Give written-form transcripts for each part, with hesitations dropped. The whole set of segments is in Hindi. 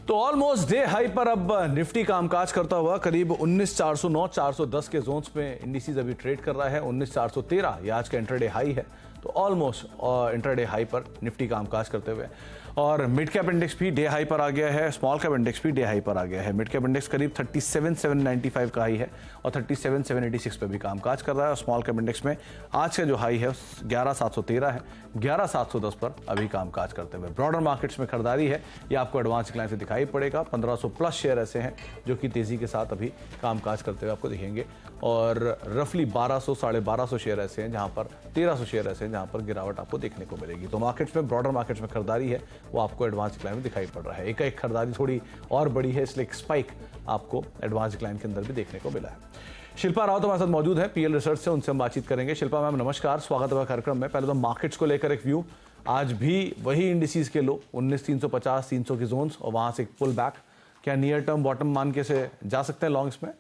तो ऑलमोस्ट डे हाई पर अब निफ्टी कामकाज करता हुआ करीब 19,409 410 के जोन्स में इंडिसेस अभी ट्रेड कर रहा है। 19,413 ये आज का इंट्राडे हाई है। तो ऑलमोस्ट इंट्राडे हाई पर निफ्टी कामकाज करते हुए और मिड कैप इंडेक्स भी डे हाई पर आ गया है। स्मॉल कैप इंडेक्स भी डे हाई पर आ गया है। मिड कैप इंडेक्स करीब 37,795 का हाई है और 37,786 पे भी कामकाज कर रहा है। और स्मॉल कैप इंडेक्स में आज का जो हाई है 11,713 है, 11,710 पर अभी कामकाज करते हुए। ब्रॉडर मार्केट्स में खरीदारी है, ये आपको एडवांस डिक्लाइन से दिखाई पड़ेगा। 1500 प्लस शेयर ऐसे हैं जो कि तेजी के साथ अभी कामकाज करते हुए आपको दिखेंगे और रफली 1200 1250 शेयर ऐसे हैं जहां पर 1300 शेयर ऐसे हैं जहां पर गिरावट आपको देखने को मिलेगी। तो मार्केट्स में, ब्रॉडर मार्केट्स में खरीदारी है वो आपको एडवांस डिक्लाइन में दिखाई पड़ रहा है। एक खरीदारी थोड़ी और बड़ी है, इसलिए एक स्पाइक आपको एडवांस डिक्लाइन के अंदर भी देखने को मिला है। शिल्पा रावत हमारे साथ मौजूद है पीएल रिसर्च से, उनसे हम बातचीत करेंगे। शिल्पा मैम नमस्कार, स्वागत है कार्यक्रम में। पहले तो मार्केट्स को लेकर एक व्यू, आज भी वही इंडिसेस के लो 19,350 300 की जोन्स और वहां से एक पुल बैक, क्या नियर टर्म बॉटम मान के से जा सकते हैं लॉन्ग्स में?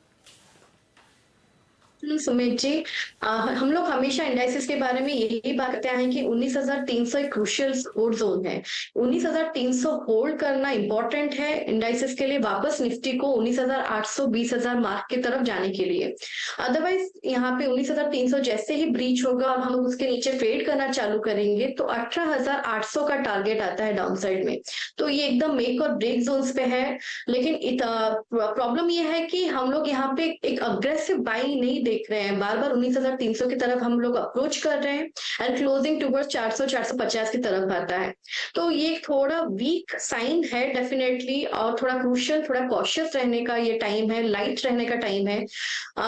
सुमित जी, हम लोग हमेशा इंडाइसिस के बारे में यही बात करते हैं कि 19,300 एक क्रूशियल सपोर्ट जोन है। 19,300 होल्ड करना इंपॉर्टेंट है इंडाइसिस के लिए, वापस निफ्टी को 19,800 20,000 मार्क की तरफ जाने के लिए। अदरवाइज यहाँ पे 19,300 जैसे ही ब्रीच होगा और हम उसके नीचे ट्रेड करना चालू करेंगे तो 18,800 का टारगेट आता है डाउन साइड में। तो ये एकदम मेक और ब्रेक जोन्स पे है। लेकिन प्रॉब्लम ये है कि हम लोग यहाँ पे एक अग्रेसिव बाइंग नहीं देख रहे हैं। बार बार 19,300 की तरफ हम लोग अप्रोच कर रहे हैं एंड क्लोजिंग टुवर्ड्स 400 450 की तरफ आता है। तो ये थोड़ा वीक साइन है डेफिनेटली, और थोड़ा क्रूशियल, थोड़ा कॉशियस रहने का ये टाइम है, लाइट रहने का टाइम है।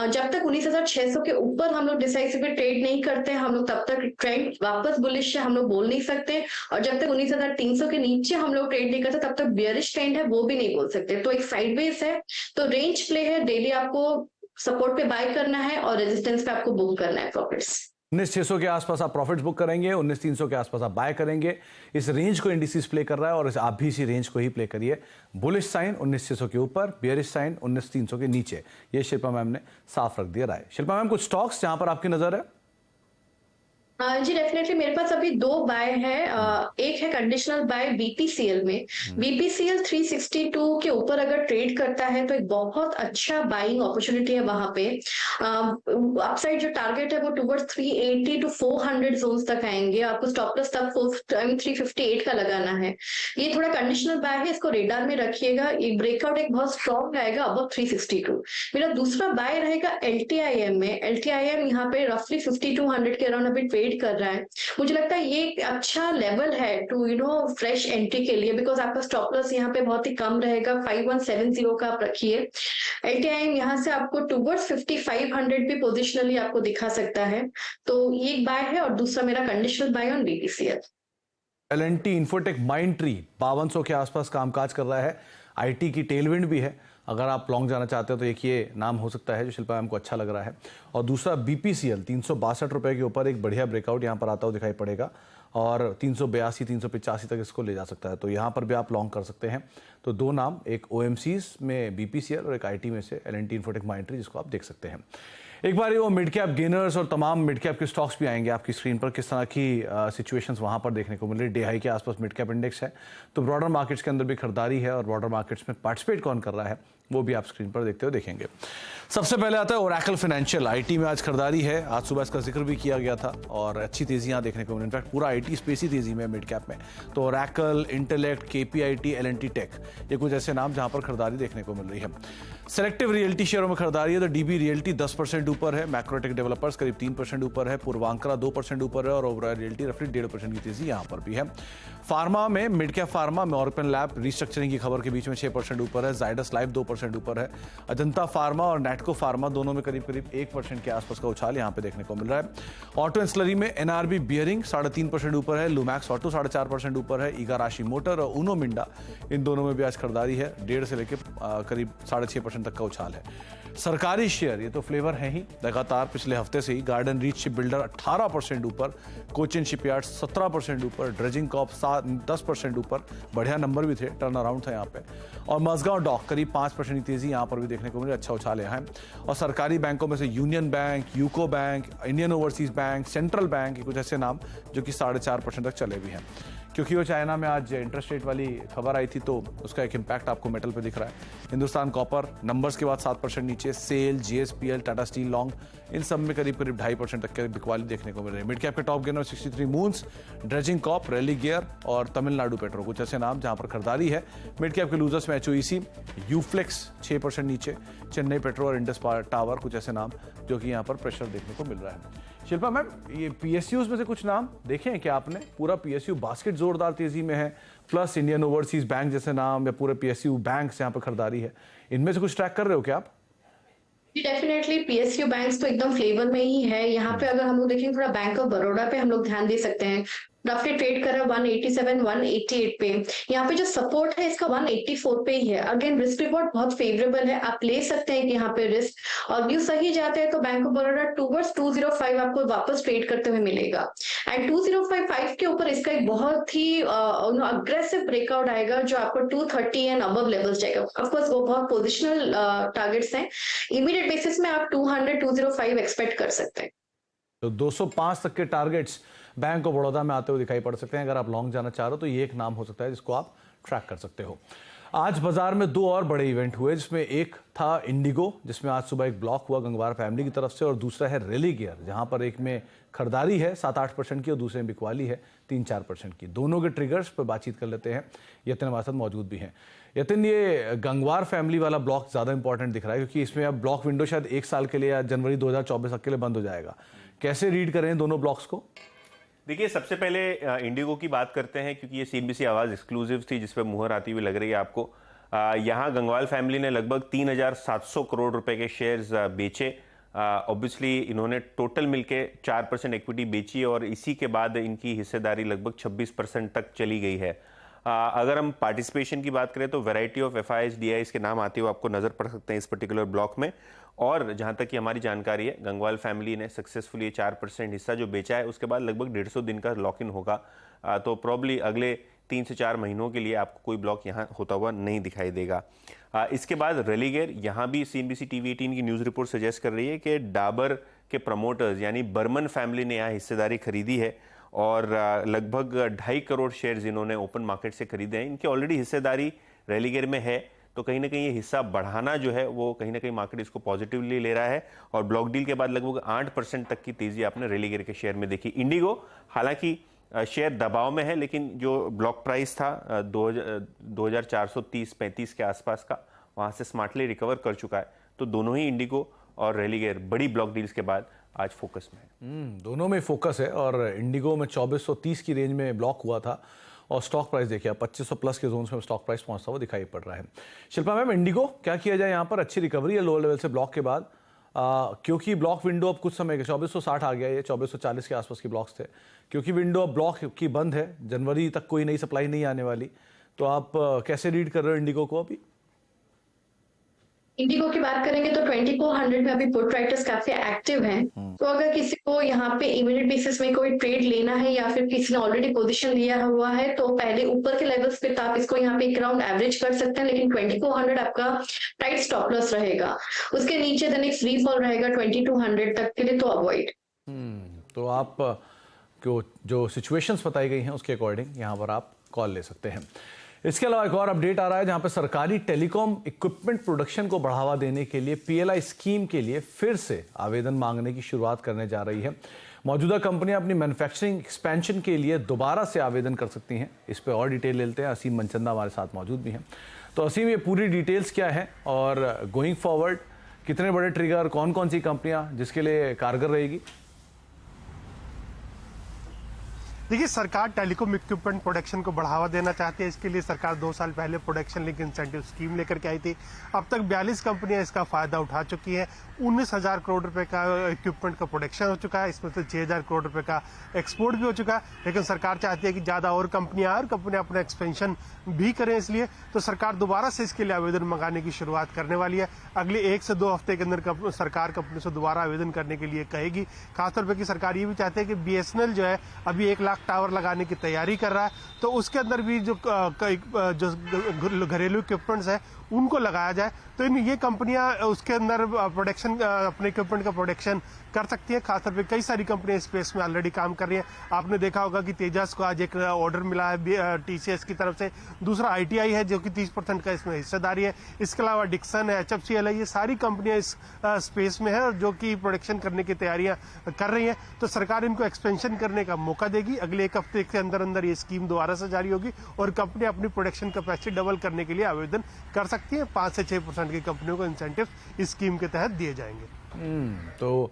जब तक 19,600 के ऊपर हम लोग डिसाइसिवली ट्रेड नहीं करते हम लोग, तब तक ट्रेंड वापस बुलिश है हम लोग बोल नहीं सकते। और जब तक 19,300 के नीचे हम लोग ट्रेड नहीं करते तब तक बियरिश ट्रेंड है वो भी नहीं बोल सकते। तो एक साइडवेज है, तो रेंज प्ले है। डेली आपको सपोर्ट पे बाय करना है और रेजिस्टेंस पे आपको बुक करना है प्रॉफिट्स। 19,600 के आसपास आप प्रॉफिट्स बुक करेंगे, 19,300 के आसपास आप बाय करेंगे। इस रेंज को इंडिसेस प्ले कर रहा है और आप भी इसी रेंज को ही प्ले करिए। बुलिश साइन 19,600 के ऊपर, बियरिश साइन 19,300 के नीचे, ये शिल्पा मैम ने साफ रख दिया राय। शिल्पा मैम, कुछ स्टॉक्स जहां पर आपकी नजर है? जी डेफिनेटली मेरे पास अभी दो बाय है। एक है कंडीशनल बाय बीपीसीएल में। बीपीसीएल 362 के ऊपर अगर ट्रेड करता है तो एक बहुत अच्छा बाइंग अपॉर्चुनिटी है वहां पे। अपसाइड जो टारगेट है वो टुवर्ड्स 380 to 400 जोन्स तक आएंगे। आपको स्टॉप लॉस तक 358 का लगाना है। ये थोड़ा कंडीशनल बाय है, इसको रेडार में रखिएगा। एक ब्रेकआउट एक बहुत स्ट्रॉन्ग आएगा अबव 362। मेरा दूसरा बाय रहेगा एलटीआईएम में। एलटीआईएम यहाँ पे रफली 5200 के अराउंड अभी ट्रेड कर रहा है। मुझे लगता है ये एक अच्छा लेवल है टू फ्रेश एंट्री के लिए, बिकॉज आपका स्टॉप लॉस यहाँ पे बहुत ही कम रहेगा। 5170 का आप रखिए। एलटीआईएम यहाँ से आपको टुवर्ड्स 5500 भी पोजिशनली आपको दिखा सकता है। तो ये एक बाय है और दूसरा मेरा conditional buy on BPCL. L&T Infotech Mindtree 5200 के आसपास कामकाज कर रहा है। आईटी की टेलविंड भी है, अगर आप लॉन्ग जाना चाहते हो तो एक ये नाम हो सकता है जो शिल्पा मैम को अच्छा लग रहा है। और दूसरा बीपीसीएल 362 रुपए के ऊपर एक बढ़िया ब्रेकआउट यहाँ पर आता हुआ दिखाई पड़ेगा और 382 385 तक इसको ले जा सकता है। तो यहाँ पर भी आप लॉन्ग कर सकते हैं। तो दो नाम, एक ओएमसीज में बीपीसीएल और एक आईटी में से एल&टी इन्फोटेक माइंडट्री, जिसको आप देख सकते हैं। एक बार वो मिड कैप गेनर्स और तमाम मिड कैप के स्टॉक्स भी आएंगे आपकी स्क्रीन पर, किस तरह की सिचुएशंस वहां पर देखने को मिल रही है। डे हाई के आसपास मिड कैप इंडेक्स है, तो ब्रॉडर मार्केट्स के अंदर भी खरीदारी है और ब्रॉडर मार्केट्स में पार्टिसिपेट कौन कर रहा है वो भी आप स्क्रीन पर देखते हुए देखेंगे। सबसे पहले आता है ओरेकल फाइनेंशियल। आईटी में आज खरीदारी है, आज सुबह इसका जिक्र भी किया गया था और अच्छी तेजी यहाँ देखने को मिली। इनफैक्ट पूरा आईटी स्पेस ही तेजी में मिड कैप में। तो Oracle, Intellect, KPIT, L&T tech, ये कुछ ऐसे नाम जहां पर खरीदारी देखने को मिल रही है। सेलेक्टिव रियल्टी शेयरों में खरीदारी है तो डीबी रियल्टी 10% ऊपर है, मैक्रोटेक डेवलपर्स करीब 3% ऊपर है, पूर्वांकरा 2% ऊपर है और ओवरऑल रियल्टी रफली 1.5% की तेजी यहां पर भी है। फार्मा में मिड कैप फार्मा में ऑर्पन लैब रिस्ट्रक्चरिंग की खबर के बीच में 6% ऊपर है, जाइडस लाइफ 2% ऊपर है, अजंता फार्मा और नेटको फार्मा दोनों में करीब 1% के आसपास का उछाल यहां पे देखने को मिल रहा है। ऑटो एंसिलरी में एनआरबी बियरिंग 3.5% ऊपर है, लुमैक्स ऑटो 4.5% ऊपर है, इगाराशी मोटर और उनो मिंडा, इन दोनों में भी आज खरीदारी है। 1.5 से लेकर करीब 6.5% तक का उछाल है। सरकारी शेयर, ये तो फ्लेवर है ही, लगातार पिछले हफ्ते से ही गार्डन रीच शिप बिल्डर 18% ऊपर, कोचिन शिपयार्ड 17% ऊपर, ड्रेजिंग कॉप 10% ऊपर, बढ़िया नंबर भी थे, टर्न अराउंड था यहाँ पे। और मजगांव डॉक करीब 5% की तेजी यहाँ पर भी देखने को मिली, अच्छा उछाल यहाँ है। और सरकारी बैंकों में से union bank, UCO bank, Indian overseas bank, central bank, कुछ ऐसे नाम जो कि 4.5% तक चले भी हैं। क्योंकि वो चाइना में आज इंटरेस्ट रेट वाली खबर आई थी तो उसका एक इम्पैक्ट आपको मेटल पे दिख रहा है। हिंदुस्तान कॉपर नंबर्स के बाद 7% नीचे, sell, GSPL, Tata Steel, long, इन सब में करीब 2.5% तक के बिकवाली देखने को मिल रही है। मिड कैप के top gainer 63 Moons, dredging corp, rally gear और तमिलनाडु पेट्रो, कुछ ऐसे नाम जहां पर खरीदारी है। मिड कैप के लूजर्स में एचओईसी, यूफ्लेक्स 6% नीचे, चेन्नई पेट्रो और इंडस टावर, कुछ ऐसे नाम जो कि यहाँ पर प्रेशर देखने को मिल रहा है। शिल्पा मैम, ये पीएसयूज में से कुछ नाम देखे हैं क्या आपने? पूरा पीएसयू बास्केट जोरदार तेजी में है, प्लस इंडियन ओवरसीज बैंक जैसे नाम या पूरे पीएसयू बैंक यहाँ पर खरीदारी है, इनमें से कुछ ट्रैक कर रहे हो क्या आप? डेफिनेटली पीएसयू बैंक्स तो एकदम फ्लेवर में ही है। यहाँ पे अगर हम लोग देखेंगे थोड़ा बैंक ऑफ बड़ौदा पे हम लोग ध्यान दे सकते हैं। रफली ट्रेड कर रहा है 187 188 पे। यहाँ पे जो सपोर्ट है इसका 184 पे ही है। अगेन रिस्क रिवॉर्ड बहुत फेवरेबल है, आप ले सकते हैं कि यहाँ पे रिस्क और व्यू सही जाते हैं तो बैंक ऑफ बड़ौदा टूवर्ड्स 205 आपको वापस ट्रेड करते हुए मिलेगा। एंड 2055 के ऊपर इसका एक बहुत ही अग्रेसिव ब्रेकआउट आएगा जो आपको 230 एंड अबव लेवल्स जाएगा। ऑफकोर्स वो बहुत पोजिशनल टारगेट्स हैं। इमीडिएट बेसिस में आप 200 205 एक्सपेक्ट कर सकते हैं। तो 205 तक के टारगेट्स बैंक ऑफ बड़ौदा में आते हुए दिखाई पड़ सकते हैं। अगर आप लॉन्ग जाना चाह रहे हो तो ये एक नाम हो सकता है जिसको आप ट्रैक कर सकते हो। आज बाजार में दो और बड़े इवेंट हुए, जिसमें एक था इंडिगो, जिसमें आज सुबह एक ब्लॉक हुआ गंगवार फैमिली की तरफ से, और दूसरा है रैली गियर, जहां पर एक में खरीदारी है 7-8% की और दूसरे में बिकवाली है 3-4% की। दोनों के ट्रिगर्स पर बातचीत कर लेते हैं। यतिन हमारे साथ मौजूद भी हैं। यतिन, ये गंगवार फैमिली वाला ब्लॉक ज़्यादा इंपॉर्टेंट दिख रहा है क्योंकि इसमें अब ब्लॉक विंडो शायद 1 साल के लिए या जनवरी 2024 तक के लिए बंद हो जाएगा। कैसे रीड करें दोनों ब्लॉक्स को? देखिए, सबसे पहले इंडिगो की बात करते हैं क्योंकि ये सीएनबीसी आवाज एक्सक्लूसिव थी जिस पर मुहर आती हुई लग रही है आपको। यहाँ गंगवार फैमिली ने लगभग 3,700 करोड़ रुपए के शेयर्स बेचे। ऑब्वियसली इन्होंने टोटल मिलके 4% इक्विटी बेची और इसी के बाद इनकी हिस्सेदारी लगभग 26% तक चली गई है। अगर हम पार्टिसिपेशन की बात करें तो वैरायटी ऑफ एफआईएस डीआईएस के नाम आते हुए आपको नजर पड़ सकते हैं इस पर्टिकुलर ब्लॉक में। और जहां तक कि हमारी जानकारी है, गंगवार फैमिली ने सक्सेसफुली 4% हिस्सा जो बेचा है उसके बाद लगभग 150 दिन का लॉक इन होगा। तो प्रॉब्ली अगले 3 से 4 महीनों के लिए आपको कोई ब्लॉक यहाँ होता हुआ नहीं दिखाई देगा। इसके बाद रैली गियर, यहाँ भी सीएनबीसी टीवी 18 की न्यूज़ रिपोर्ट सजेस्ट कर रही है कि डाबर के प्रमोटर्स यानी बर्मन फैमिली ने यहाँ हिस्सेदारी खरीदी है और लगभग 2.5 करोड़ शेयर्स इन्होंने ओपन मार्केट से खरीदे हैं। इनकी ऑलरेडी हिस्सेदारी रैली गियर में है, तो कहीं ना कहीं ये हिस्सा बढ़ाना जो है वो कहीं ना कहीं मार्केट इसको पॉजिटिवली ले रहा है। और ब्लॉक डील के बाद लगभग 8% तक की तेजी आपने रैली गियर के शेयर में देखी। इंडिगो हालांकि शेयर दबाव में है, लेकिन जो ब्लॉक प्राइस था 2430-35 के आसपास का, वहां से स्मार्टली रिकवर कर चुका है। तो दोनों ही इंडिगो और रैली गियर बड़ी ब्लॉक डील्स के बाद आज फोकस में है। दोनों में फोकस है और इंडिगो में 2430 की रेंज में ब्लॉक हुआ था और स्टॉक प्राइस देखिए 2500 प्लस के जोन में स्टॉक प्राइस पहुंचता हुआ दिखाई पड़ रहा है। शिल्पा मैम, इंडिगो क्या किया जाए यहाँ पर? अच्छी रिकवरी है लोअर लेवल से ब्लॉक के बाद, क्योंकि ब्लॉक विंडो अब कुछ समय के 2460 आ गया, ये 2440 के आसपास के ब्लॉक्स थे। क्योंकि विंडो अब ब्लॉक की बंद है, जनवरी तक कोई नई सप्लाई नहीं आने वाली, तो आप कैसे रीड कर रहे हो इंडिगो को अभी? इंडिगो की बात करेंगे तो 2400 में अभी पुट राइटर्स काफी एक्टिव हैं। तो अगर किसी को यहाँ पे इमीडिएट बेसिस में कोई ट्रेड लेना है या फिर किसी ने ऑलरेडी पोजीशन लिया हुआ है तो पहले ऊपर के लेवल्स पे तो आप इसको यहाँ पे एक राउंड एवरेज कर सकते हैं, लेकिन 2400 आपका टाइट स्टॉप लॉस रहेगा। उसके नीचे देन एक फ्री फॉल रहेगा 2200 तक के लिए, तो अवॉइड। तो आप जो सिचुएशंस बताई गई हैं उसके अकॉर्डिंग यहाँ पर आप कॉल ले सकते हैं। इसके अलावा एक और अपडेट आ रहा है जहां पर सरकारी टेलीकॉम इक्विपमेंट प्रोडक्शन को बढ़ावा देने के लिए पीएलआई स्कीम के लिए फिर से आवेदन मांगने की शुरुआत करने जा रही है। मौजूदा कंपनियां अपनी मैन्युफैक्चरिंग एक्सपेंशन के लिए दोबारा से आवेदन कर सकती हैं। इस पर और डिटेल लेते हैं, असीम मनचंदा हमारे साथ मौजूद भी हैं। तो असीम, ये पूरी डिटेल्स क्या है और गोइंग फॉरवर्ड कितने बड़े ट्रिगर, कौन कौन सी कंपनियां जिसके लिए कारगर रहेगी? देखिए, सरकार टेलीकॉम इक्विपमेंट प्रोडक्शन को बढ़ावा देना चाहती है। इसके लिए सरकार 2 साल पहले प्रोडक्शन लिंक इंसेंटिव स्कीम लेकर के आई थी। अब तक 42 कंपनियां इसका फायदा उठा चुकी हैं। 19,000 करोड़ रुपए का इक्विपमेंट का प्रोडक्शन हो चुका है, इसमें से 6,000 करोड़ रुपए का एक्सपोर्ट भी हो चुका है। लेकिन सरकार चाहती है कि ज्यादा और कंपनियां अपना एक्सपेंशन भी करें, इसलिए तो सरकार दोबारा से इसके लिए आवेदन मंगाने की शुरुआत करने वाली है। अगले 1 से 2 हफ्ते के अंदर सरकार कंपनी से दोबारा आवेदन करने के लिए कहेगी। खासतौर पर सरकार ये भी चाहती है कि BSNL जो है अभी 1 लाख क्लॉक टावर लगाने की तैयारी कर रहा है, तो उसके अंदर भी जो घरेलू इक्विपमेंट्स है उनको लगाया जाए, तो ये कंपनियां उसके अंदर प्रोडक्शन, अपने इक्विपमेंट का प्रोडक्शन कर सकती है। खासतौर पे कई सारी कंपनियां स्पेस में ऑलरेडी काम कर रही हैं। आपने देखा होगा कि तेजस को आज एक ऑर्डर मिला है टीसीएस की तरफ से, दूसरा आईटीआई है जो कि 30% का इसमें हिस्सेदारी है, इसके अलावा डिक्सन है, एचएफसीएल है, ये सारी कंपनियां इस स्पेस में है और जो कि प्रोडक्शन करने की तैयारियां कर रही हैं। तो सरकार इनको एक्सपेंशन करने का मौका देगी। अगले एक हफ्ते के अंदर अंदर ये स्कीम दोबारा से जारी होगी और कंपनी अपनी प्रोडक्शन कैपेसिटी डबल करने के लिए आवेदन कर सकती है। 5 से 6% की कंपनियों को इंसेंटिव इस स्कीम के तहत दिए जाएंगे। तो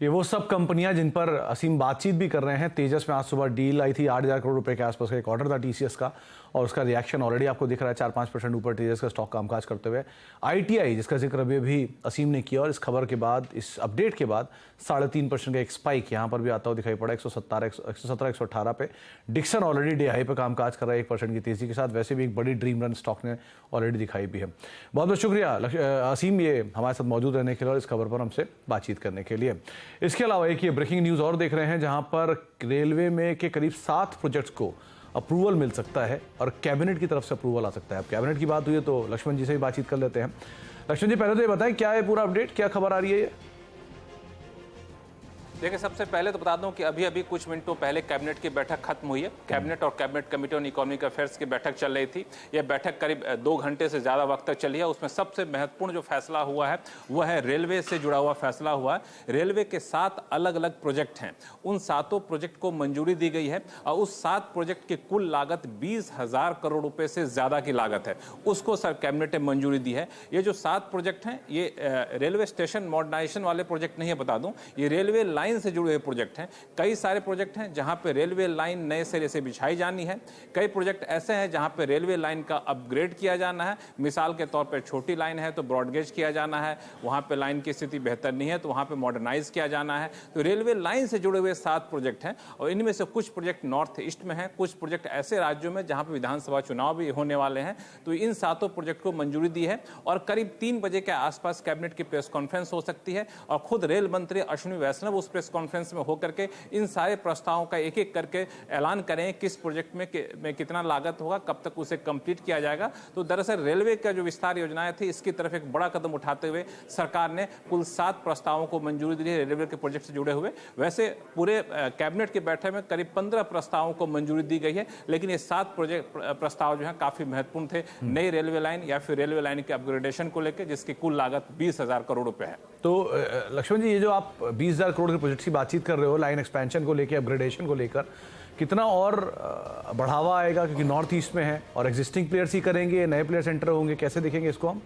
ये वो सब कंपनियां जिन पर असीम बातचीत भी कर रहे हैं। तेजस में आज सुबह डील आई थी 8,000 करोड़ रुपए के आसपास का एक ऑर्डर था टीसीएस का, और उसका रिएक्शन ऑलरेडी आपको दिख रहा है, 4-5% ऊपर तेजस का स्टॉक कामकाज करते हुए। आईटीआई जिसका जिक्र अभी असीम ने किया, और इस खबर के बाद, इस अपडेट के बाद 3.5% का एक स्पाइक यहाँ पर भी आता हुआ दिखाई पड़ा 117-118 पे। डिक्सन ऑलरेडी डे हाई पे कामकाज कर रहा है 1% की तेजी के साथ। वैसे भी एक बड़ी ड्रीम रन स्टॉक ने ऑलरेडी दिखाई भी है। बहुत बहुत शुक्रिया असीम ये हमारे साथ मौजूद रहने के लिए और इस खबर पर हमसे बातचीत करने के लिए। इसके अलावा एक ये ब्रेकिंग न्यूज़ और देख रहे हैं, जहां पर रेलवे में के करीब 7 प्रोजेक्ट्स को अप्रूवल मिल सकता है और कैबिनेट की तरफ से अप्रूवल आ सकता है। अब कैबिनेट की बात हुई है तो लक्ष्मण जी से भी बातचीत कर लेते हैं। लक्ष्मण जी, पहले तो ये बताएं क्या है पूरा अपडेट, क्या खबर आ रही है ये? देखिए, सबसे पहले तो बता दूं कि अभी अभी कुछ मिनटों पहले कैबिनेट की बैठक खत्म हुई है। कैबिनेट और cabinet committee on economic affairs की बैठक चल रही थी। यह बैठक करीब 2 घंटे से ज़्यादा वक्त तक चली है। उसमें सबसे महत्वपूर्ण जो फैसला हुआ है वह है रेलवे से जुड़ा हुआ फैसला हुआ है। रेलवे के 7 अलग अलग प्रोजेक्ट हैं, उन 7 प्रोजेक्ट को मंजूरी दी गई है और उस 7 प्रोजेक्ट की कुल लागत 20,000 करोड़ रुपए से ज़्यादा की लागत है, उसको सर कैबिनेट ने मंजूरी दी है। ये जो 7 प्रोजेक्ट हैं ये रेलवे स्टेशन मॉडर्नाइजेशन वाले प्रोजेक्ट नहीं है, बता दूं, ये रेलवे लाइन से जुड़े हुए प्रोजेक्ट हैं। कई सारे प्रोजेक्ट हैं जहां पे रेलवे लाइन नए सिरे से बिछाई जानी है। कई प्रोजेक्ट ऐसे हैं जहां पे रेलवे लाइन का अपग्रेड किया जाना है। मिसाल के तौर पे छोटी लाइन है तो ब्रॉडगेज किया जाना है, वहां पे लाइन की स्थिति बेहतर नहीं है तो वहां पे मॉडर्नाइज किया जाना है। तो रेलवे लाइन से जुड़े हुए 7 प्रोजेक्ट हैं और इनमें से कुछ प्रोजेक्ट नॉर्थ ईस्ट में हैं, कुछ प्रोजेक्ट ऐसे राज्यों में जहां पे विधानसभा चुनाव भी होने वाले हैं। तो इन 7 प्रोजेक्ट को मंजूरी दी है और करीब 3 बजे के आसपास कैबिनेट की प्रेस कॉन्फ्रेंस हो सकती है और खुद रेल मंत्री अश्विनी वैष्णव उस प्रेस कॉन्फ्रेंस में होकर के इन सारे प्रस्तावों का एक एक करके ऐलान करें किस प्रोजेक्ट में कितना लागत होगा, कब तक उसे कंप्लीट किया जाएगा। तो दरअसल रेलवे का जो विस्तार योजनाएं थी इसकी तरफ एक बड़ा कदम उठाते हुए सरकार ने कुल 7 प्रस्तावों को मंजूरी दी है रेलवे के प्रोजेक्ट से जुड़े हुए। वैसे पूरे कैबिनेट की बैठक में करीब 15 प्रस्तावों को मंजूरी दी गई है, लेकिन ये 7 प्रोजेक्ट प्रस्ताव जो है काफी महत्वपूर्ण थे नई रेलवे लाइन या फिर रेलवे लाइन के अपग्रेडेशन को लेकर, जिसकी कुल लागत 20,000 करोड़ रुपए है। तो लक्ष्मण जी, ये जो आप 20,000 करोड़ के प्रोजेक्ट की बातचीत कर रहे हो, लाइन एक्सपेंशन को लेकर, अपग्रेडेशन को लेकर, कितना और बढ़ावा आएगा? क्योंकि नॉर्थ ईस्ट में है और एग्जिस्टिंग प्लेयर्स ही करेंगे, नए प्लेयर्स एंटर होंगे, कैसे देखेंगे इसको हम?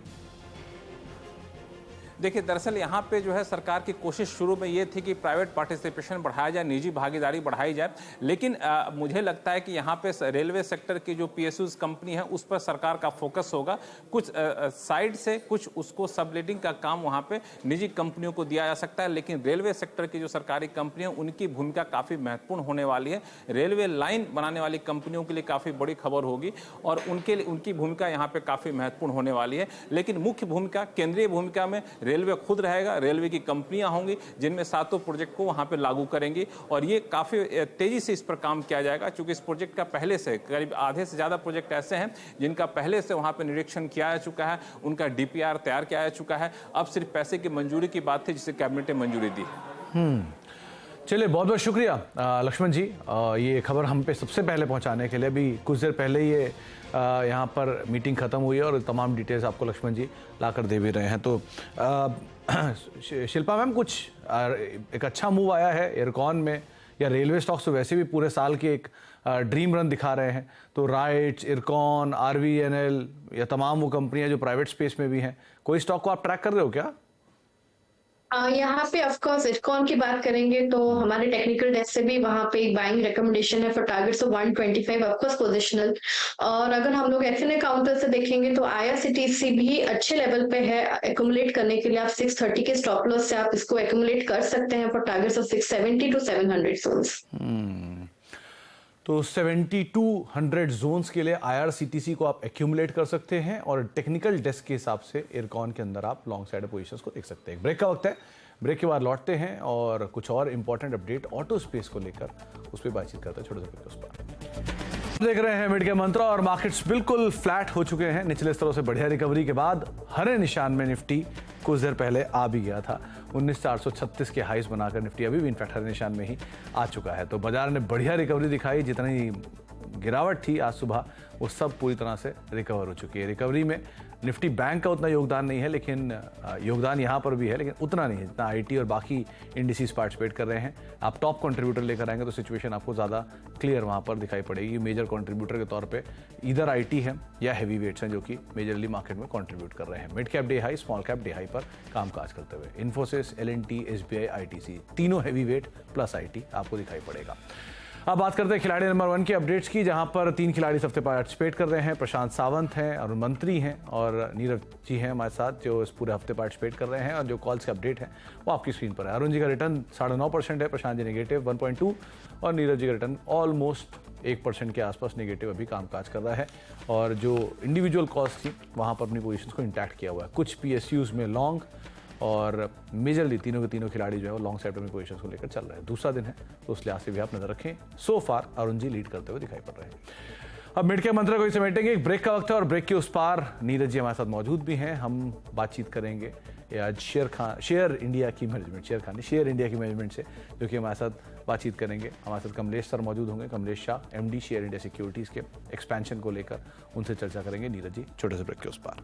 देखिए, दरअसल यहाँ पे जो है सरकार की कोशिश शुरू में ये थी कि प्राइवेट पार्टिसिपेशन बढ़ाया जाए, निजी भागीदारी बढ़ाई जाए, लेकिन मुझे लगता है कि यहाँ पे रेलवे सेक्टर की जो पीएसयूज कंपनी है उस पर सरकार का फोकस होगा। कुछ साइड से कुछ उसको सबलेटिंग का काम वहाँ पे निजी कंपनियों को दिया जा सकता है, लेकिन रेलवे सेक्टर की जो सरकारी कंपनियां उनकी भूमिका काफ़ी महत्वपूर्ण होने वाली है। रेलवे लाइन बनाने वाली कंपनियों के लिए काफ़ी बड़ी खबर होगी और उनकी भूमिका यहाँ पे काफ़ी महत्वपूर्ण होने वाली है। लेकिन मुख्य भूमिका, केंद्रीय भूमिका में रेलवे खुद रहेगा, रेलवे की कंपनियां होंगी जिनमें 7 प्रोजेक्ट को वहां पे लागू करेंगी और ये काफी तेजी से इस पर काम किया जाएगा, क्योंकि इस प्रोजेक्ट का पहले से करीब आधे से ज्यादा प्रोजेक्ट ऐसे हैं जिनका पहले से वहां पे निरीक्षण किया जा चुका है, उनका डीपीआर तैयार किया जा चुका है। अब सिर्फ पैसे की मंजूरी की बात थी जिसे कैबिनेट ने मंजूरी दी। चलिए, बहुत बहुत शुक्रिया लक्ष्मण जी ये खबर हम पे सबसे पहले पहुंचाने के लिए। अभी कुछ देर पहले ये यहाँ पर मीटिंग खत्म हुई है और तमाम डिटेल्स आपको लक्ष्मण जी लाकर दे भी रहे हैं। तो शिल्पा मैम, कुछ एक अच्छा मूव आया है इरकॉन में, या रेलवे स्टॉक्स तो वैसे भी पूरे साल की एक ड्रीम रन दिखा रहे हैं, तो राइट्स, इरकॉन, आरवीएनएल या तमाम वो कंपनियां जो प्राइवेट स्पेस में भी हैं, कोई स्टॉक को आप ट्रैक कर रहे हो क्या? यहाँ पे ऑफ कोर्स इरकॉन की बात करेंगे तो हमारे टेक्निकल डेस्क से भी वहां पे एक बाइंग रिकमेंडेशन है for targets of 125 of course positional. और अगर हम लोग एफएनए काउंटर से देखेंगे तो आईआरसीटीसी भी अच्छे लेवल पे है, एक्यूमुलेट करने के लिए आप 630 के स्टॉप लॉस से आप इसको एक्यूमुलेट कर सकते हैं for targets of 670 to 700 zones. तो 7200 जोन्स के लिए IRCTC को आप एक्यूमुलेट कर सकते हैं और टेक्निकल डेस्क के हिसाब से इरकॉन के अंदर आप लॉन्ग साइड पोजीशंस को देख सकते हैं। ब्रेक का वक्त है, ब्रेक के बाद लौटते हैं और कुछ और इंपॉर्टेंट अपडेट ऑटो स्पेस को लेकर उस पर बातचीत करते हैं। छोटे से ब्रेक उस पर देख रहे हैं मिड के मंत्रा और मार्केट्स बिल्कुल फ्लैट हो चुके हैं। निचले स्तरों से बढ़िया रिकवरी के बाद हरे निशान में निफ्टी कुछ देर पहले आ भी गया था। 19,436 के हाइस बनाकर निफ्टी अभी भी इनफैक्ट हरे निशान में ही आ चुका है। तो बाजार ने बढ़िया रिकवरी दिखाई। जितनी गिरावट थी आज सुबह वो सब पूरी तरह से रिकवर हो चुकी है। रिकवरी में निफ्टी बैंक का उतना योगदान नहीं है, लेकिन योगदान यहाँ पर भी है, लेकिन उतना नहीं है जितना आईटी और बाकी इंडिसेस पार्टिसिपेट कर रहे हैं। आप टॉप कंट्रीब्यूटर लेकर आएंगे तो सिचुएशन आपको ज़्यादा क्लियर वहाँ पर दिखाई पड़ेगी। मेजर कंट्रीब्यूटर के तौर पे इधर आईटी है या हैवी वेट्स हैं जो कि मेजरली मार्केट में कंट्रीब्यूट कर रहे हैं। Mid cap day high, small cap day high पर कामकाज करते हुए इन्फोसिस, L&T, SBI, ITC तीनों हैवी वेट प्लस आईटी आपको दिखाई पड़ेगा। अब बात करते हैं खिलाड़ी नंबर 1 की अपडेट्स की, जहां पर 3 खिलाड़ी इस हफ्ते पार्टिसिपेट कर रहे हैं। प्रशांत सावंत हैं, अरुण मंत्री हैं और नीरज जी हैं हमारे साथ जो इस पूरे हफ्ते पार्टिसिपेट कर रहे हैं। और जो कॉल्स के अपडेट हैं वो आपकी स्क्रीन पर है। अरुण जी का रिटर्न 9.5% है, प्रशांत जी नेगेटिव 1.2 और नीरज जी का रिटर्न ऑलमोस्ट 1% के आसपास नेगेटिव अभी कामकाज कर रहा है। और जो इंडिविजुअल कॉल्स थी वहाँ पर अपनी पोजीशंस को इंटैक्ट किया हुआ है। कुछ PSUs में लॉन्ग और मेजरली तीनों के तीनों खिलाड़ी जो है वो लॉन्ग साइड में पोजीशंस को लेकर चल रहे हैं। दूसरा दिन है तो उस लिहाज से भी आप नजर रखें। सो फार अरुण जी लीड करते हुए दिखाई पड़ रहे हैं। अब मिड के मंत्र को समेटेंगे। एक ब्रेक का वक्त है और ब्रेक के उस पार नीरज जी हमारे साथ मौजूद भी हैं। हम बातचीत करेंगे आज शेयर इंडिया की मैनेजमेंट से, जो कि हमारे साथ बातचीत करेंगे। हमारे साथ कमलेश सर मौजूद होंगे, Kamlesh Shah MD share India securities के एक्सपेंशन को लेकर उनसे चर्चा करेंगे। नीरज जी छोटे से ब्रेक के उस पार।